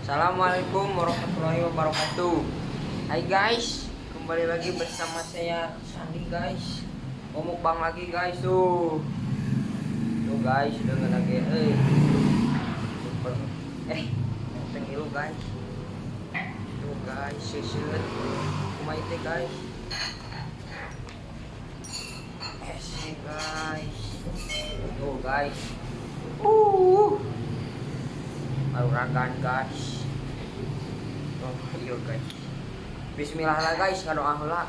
Assalamualaikum warahmatullahi wabarakatuh. Hai guys, kembali lagi bersama saya Sandi guys. Mau mukbang lagi guys tuh. Tuh guys, dengan lagi super. Thank guys. Tuh guys, seset. Kumai teh guys. Guys. Tuh guys. Ragan guys. Oh iya guys. Bismillah lah guys, ngadoa heula.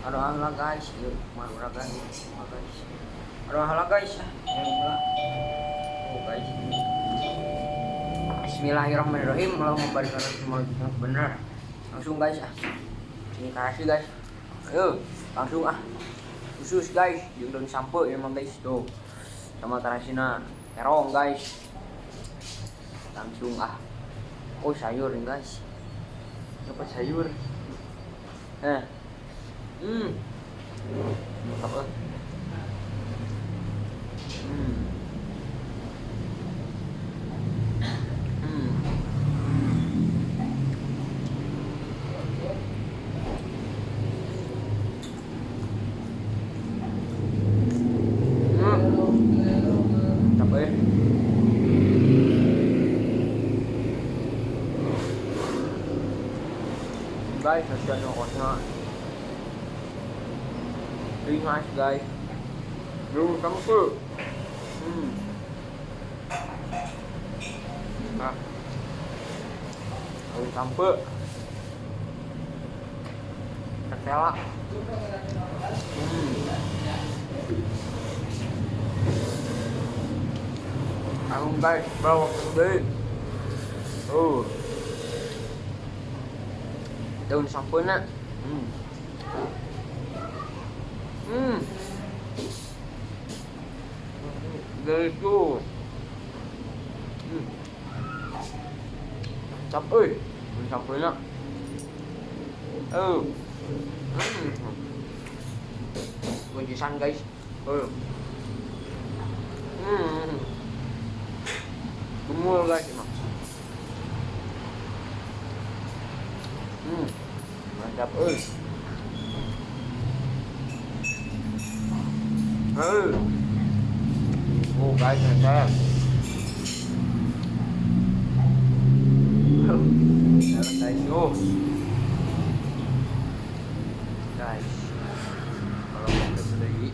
Ngadoa heula guys. Yuk, mau ragan guys. Ngadoa heula guys. Oh guys. Bismillahirrahmanirrahim. Allahumma barik lana semua bener. Langsung guys Ini kasih guys. Ayo, langsung Khusus guys, jeung daun sampo emang guys tuh. Sama tarasina terong guys. Langsung oh sayur nih guys, dapat sayur apa guys, nasihan yung kosna very nice guys. Yung sampo yung sampo ketela aku guys bawa gede daun sampurna gitu cap daun sampurna kuncisan guys gemul guys emang mantap oh guys mantap guys guys kalau mau ke lagi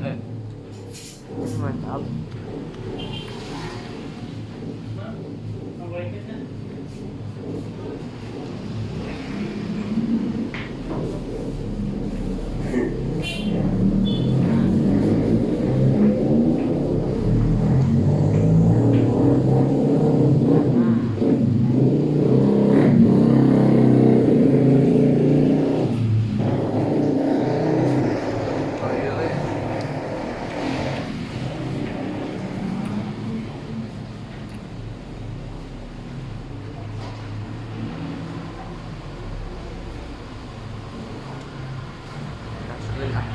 guys mantap apa ini enggak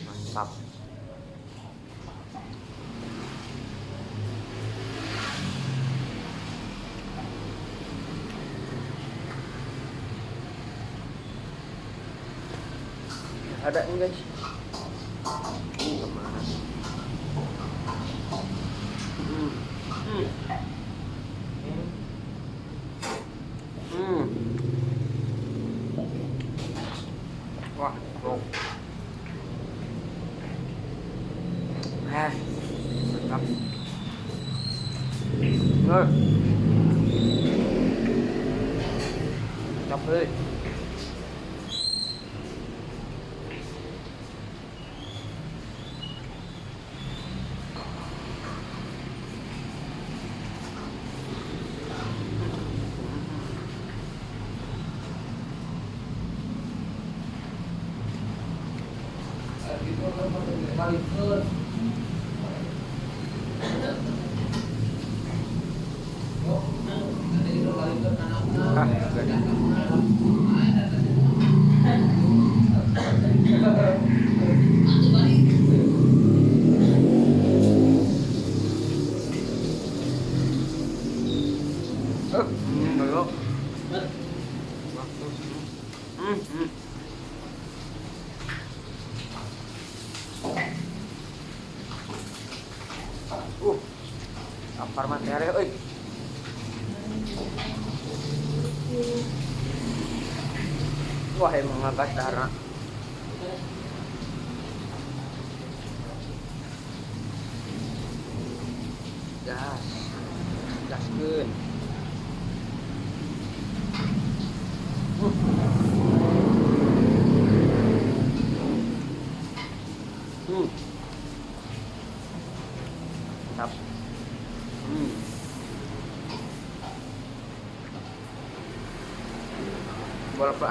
mantap ada nih guys kemana wah bro Mantap. Mantap ơi. Belum. Lapar materi euy. Wah, emang ngagas dahar. Gas. Gaskeun. Mantap. Berapa?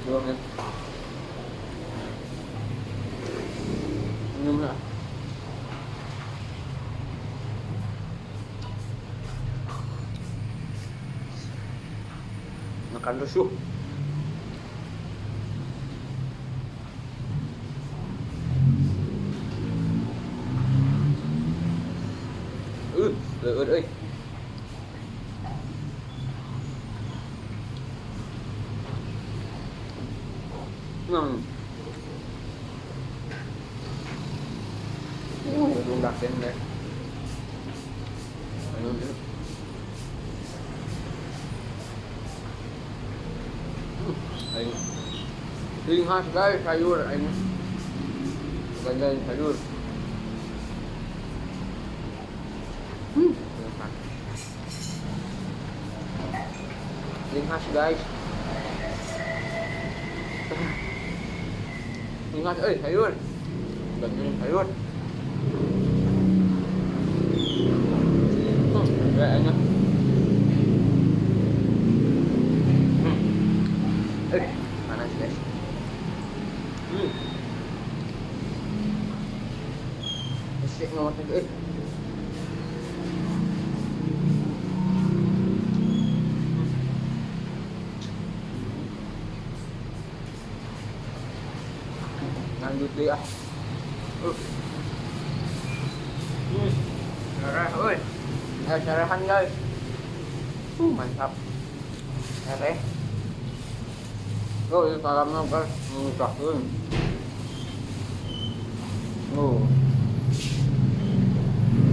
2 menit. Minum lah. Makan rusuh. Leueut euy. Belum dakin deh. Ini khas guys, sayur ini. Ganjain sayur. Ini khas guys. Ini khas sayur. Ganjain sayur. Kayaknya. Panas guys. Isik ngomot guys. Lanjut deh ah. Darah, oi. Sarahan guys. Mantap. Sereh. Oh, salamnya guys. Mengusahkan.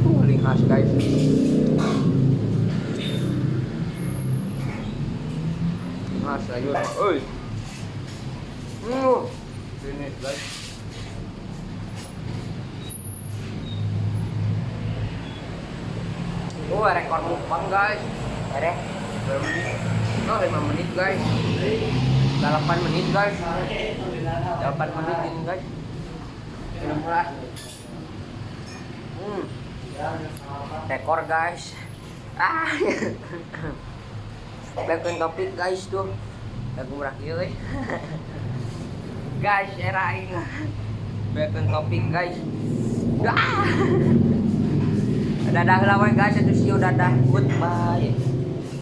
Paling khas guys. Khas sayur. Oi. Ini guys. Rekor mukbang guys. Berapa menit? 5 menit guys. 8 menit guys. 8 menit ini guys. Sudah mulai. Rekor guys. Bacon topik guys tuh. Lagu berakhir guys, erain. Bacon topik guys. Dadah lah guys, itu sih dadah. Goodbye.